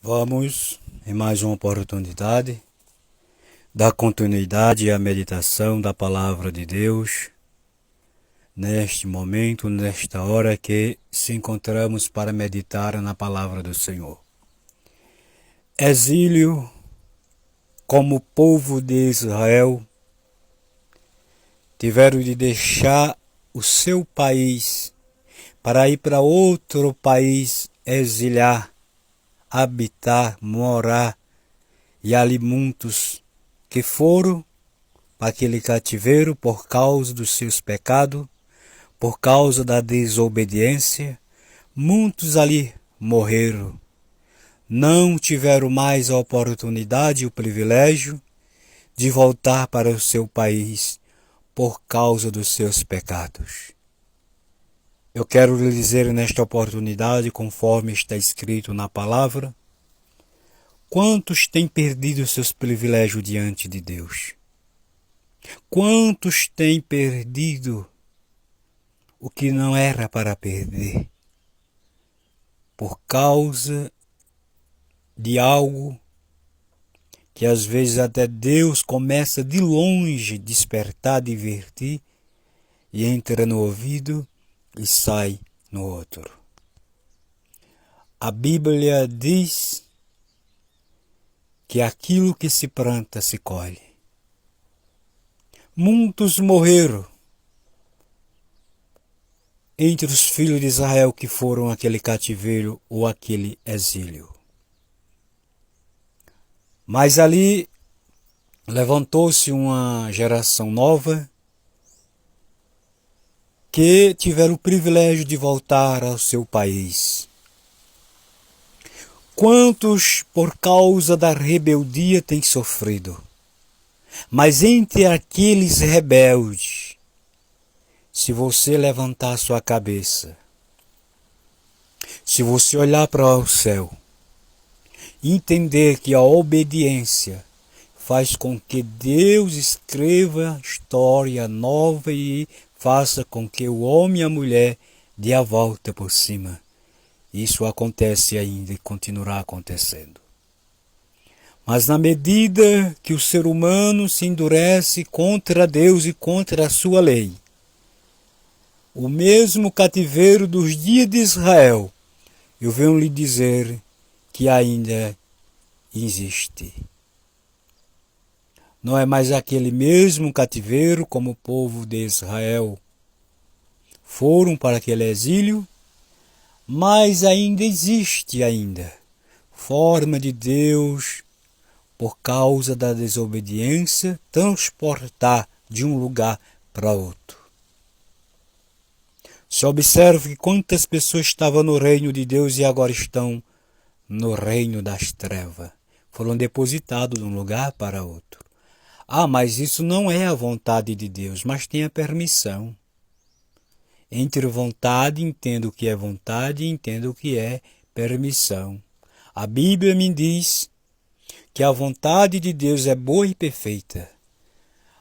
Vamos, em mais uma oportunidade, dar continuidade à meditação da Palavra de Deus, neste momento, nesta hora que se encontramos para meditar na Palavra do Senhor. Exílio, como o povo de Israel, tiveram de deixar o seu país para ir para outro país exiliar, habitar, morar, e ali muitos que foram para aquele cativeiro por causa dos seus pecados, por causa da desobediência, muitos ali morreram. Não tiveram mais a oportunidade e o privilégio de voltar para o seu país por causa dos seus pecados. Eu quero lhe dizer nesta oportunidade, conforme está escrito na palavra, quantos têm perdido seus privilégios diante de Deus? Quantos têm perdido o que não era para perder? Por causa de algo que às vezes até Deus começa de longe despertar, divertir, e entra no ouvido e sai no outro. A Bíblia diz que aquilo que se planta se colhe. Muitos morreram entre os filhos de Israel que foram aquele cativeiro ou aquele exílio. Mas ali levantou-se uma geração nova que tiveram o privilégio de voltar ao seu país. Quantos, por causa da rebeldia, têm sofrido? Mas entre aqueles rebeldes, se você levantar sua cabeça, se você olhar para o céu, entender que a obediência faz com que Deus escreva história nova e faça com que o homem e a mulher dê a volta por cima. Isso acontece ainda e continuará acontecendo. Mas na medida que o ser humano se endurece contra Deus e contra a sua lei, o mesmo cativeiro dos dias de Israel, eu venho lhe dizer que ainda existe. Não é mais aquele mesmo cativeiro como o povo de Israel foram para aquele exílio, mas ainda existe forma de Deus, por causa da desobediência, transportar de um lugar para outro. Se observa que quantas pessoas estavam no reino de Deus e agora estão no reino das trevas. Foram depositados de um lugar para outro. Mas isso não é a vontade de Deus, mas tem a permissão. Entre vontade, entendo o que é vontade e entendo o que é permissão. A Bíblia me diz que a vontade de Deus é boa e perfeita.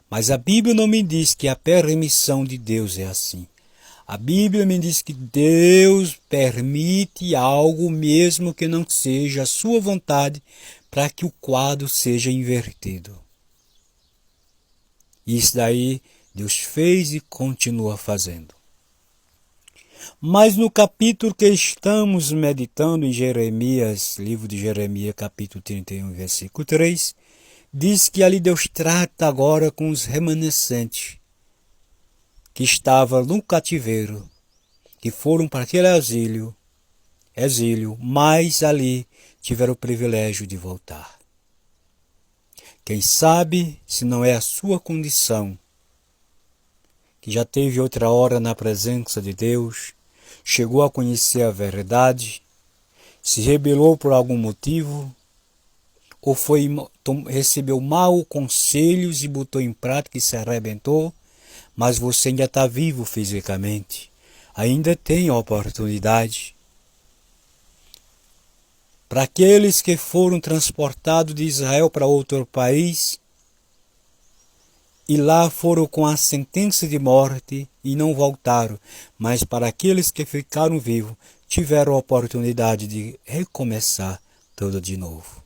Mas a Bíblia não me diz que a permissão de Deus é assim. A Bíblia me diz que Deus permite algo mesmo que não seja a sua vontade para que o quadro seja invertido. Isso daí Deus fez e continua fazendo. Mas no capítulo que estamos meditando em Jeremias, livro de Jeremias, capítulo 31, versículo 3, diz que ali Deus trata agora com os remanescentes que estavam no cativeiro, que foram para aquele exílio, mas ali tiveram o privilégio de voltar. Quem sabe, se não é a sua condição, que já teve outra hora na presença de Deus, chegou a conhecer a verdade, se rebelou por algum motivo, ou recebeu maus conselhos e botou em prática e se arrebentou, mas você ainda está vivo fisicamente, ainda tem a oportunidade. Para aqueles que foram transportados de Israel para outro país, e lá foram com a sentença de morte e não voltaram, mas para aqueles que ficaram vivos, tiveram a oportunidade de recomeçar tudo de novo.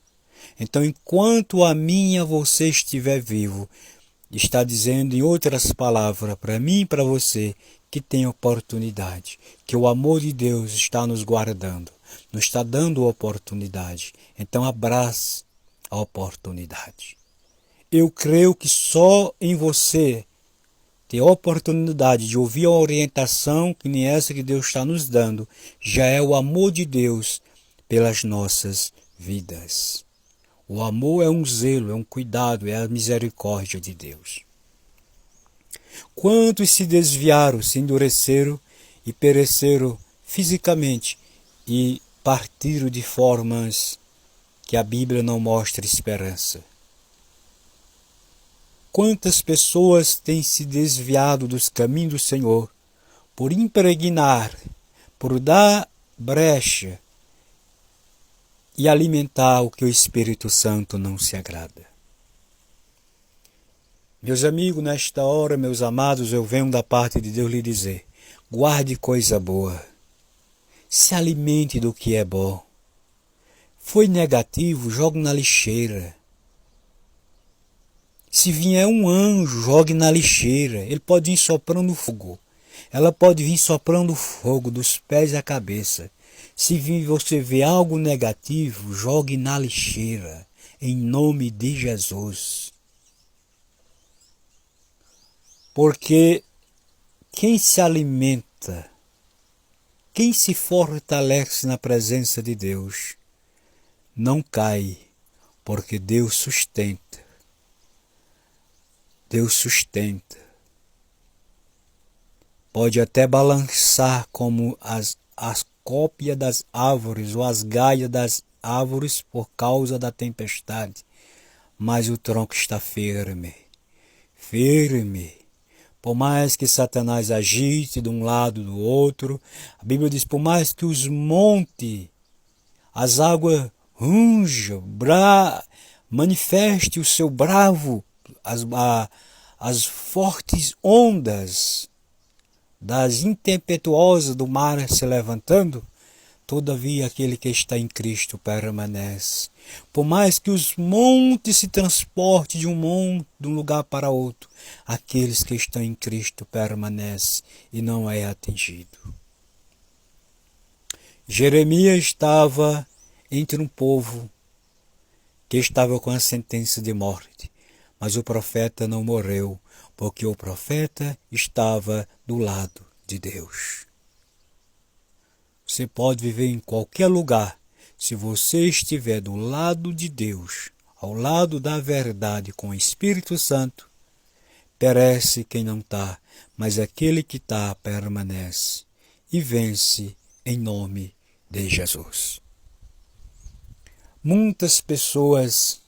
Então, enquanto a mim e a você estiver vivo, está dizendo em outras palavras para mim e para você que tem oportunidade, que o amor de Deus está nos guardando, nos está dando oportunidade. Então, abrace a oportunidade. Eu creio que só em você ter a oportunidade de ouvir a orientação que nem essa que Deus está nos dando, já é o amor de Deus pelas nossas vidas. O amor é um zelo, é um cuidado, é a misericórdia de Deus. Quantos se desviaram, se endureceram e pereceram fisicamente e partiram de formas que a Bíblia não mostra esperança. Quantas pessoas têm se desviado dos caminhos do Senhor por impregnar, por dar brecha e alimentar o que o Espírito Santo não se agrada. Meus amigos, nesta hora, meus amados, eu venho da parte de Deus lhe dizer, guarde coisa boa, se alimente do que é bom. Foi negativo, jogue na lixeira. Se vier um anjo, jogue na lixeira. Ele pode vir soprando fogo. Ela pode vir soprando fogo dos pés à cabeça. Se você ver algo negativo, jogue na lixeira. Em nome de Jesus. Porque quem se alimenta, quem se fortalece na presença de Deus, não cai, porque Deus sustenta. Deus sustenta. Pode até balançar como as cópias das árvores ou as galhas das árvores por causa da tempestade, mas o tronco está firme. Firme. Por mais que Satanás agite de um lado do outro, a Bíblia diz, por mais que os montes, as águas rujam, manifeste o seu bravo, as fortes ondas das impetuosas do mar se levantando, todavia aquele que está em Cristo permanece. Por mais que os montes se transportem de um lugar para outro, aqueles que estão em Cristo permanecem e não é atingido. Jeremias estava entre um povo que estava com a sentença de morte, mas o profeta não morreu, porque o profeta estava do lado de Deus. Você pode viver em qualquer lugar, se você estiver do lado de Deus, ao lado da verdade com o Espírito Santo, perece quem não está, mas aquele que está permanece e vence em nome de Jesus. Muitas pessoas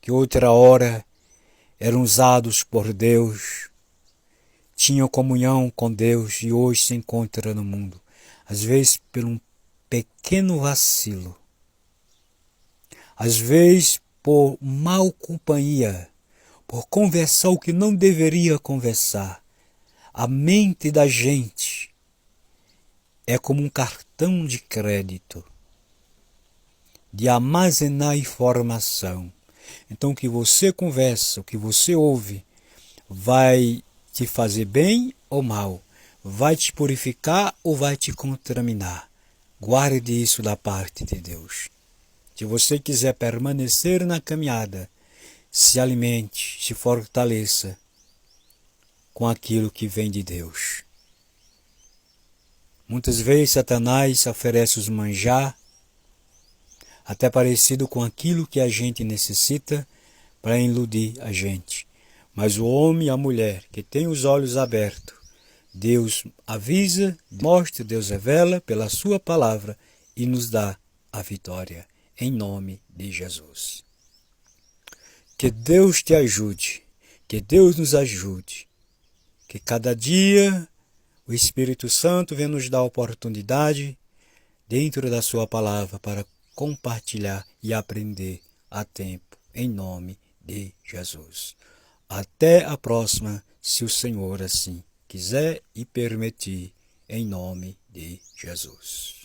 que outra hora eram usados por Deus, tinham comunhão com Deus e hoje se encontram no mundo. Às vezes por um pequeno vacilo, às vezes por mal companhia, por conversar o que não deveria conversar. A mente da gente é como um cartão de crédito, de armazenar informação. Então o que você conversa, o que você ouve, vai te fazer bem ou mal, vai te purificar ou vai te contaminar. Guarde isso da parte de Deus. Se você quiser permanecer na caminhada, se alimente, se fortaleça com aquilo que vem de Deus. Muitas vezes Satanás oferece os manjar, até parecido com aquilo que a gente necessita para iludir a gente. Mas o homem e a mulher que tem os olhos abertos, Deus avisa, mostra, Deus revela pela sua palavra e nos dá a vitória, em nome de Jesus. Que Deus te ajude, que Deus nos ajude, que cada dia o Espírito Santo venha nos dar a oportunidade dentro da sua palavra para compartilhar e aprender a tempo, em nome de Jesus. Até a próxima, se o Senhor assim quiser e permitir, em nome de Jesus.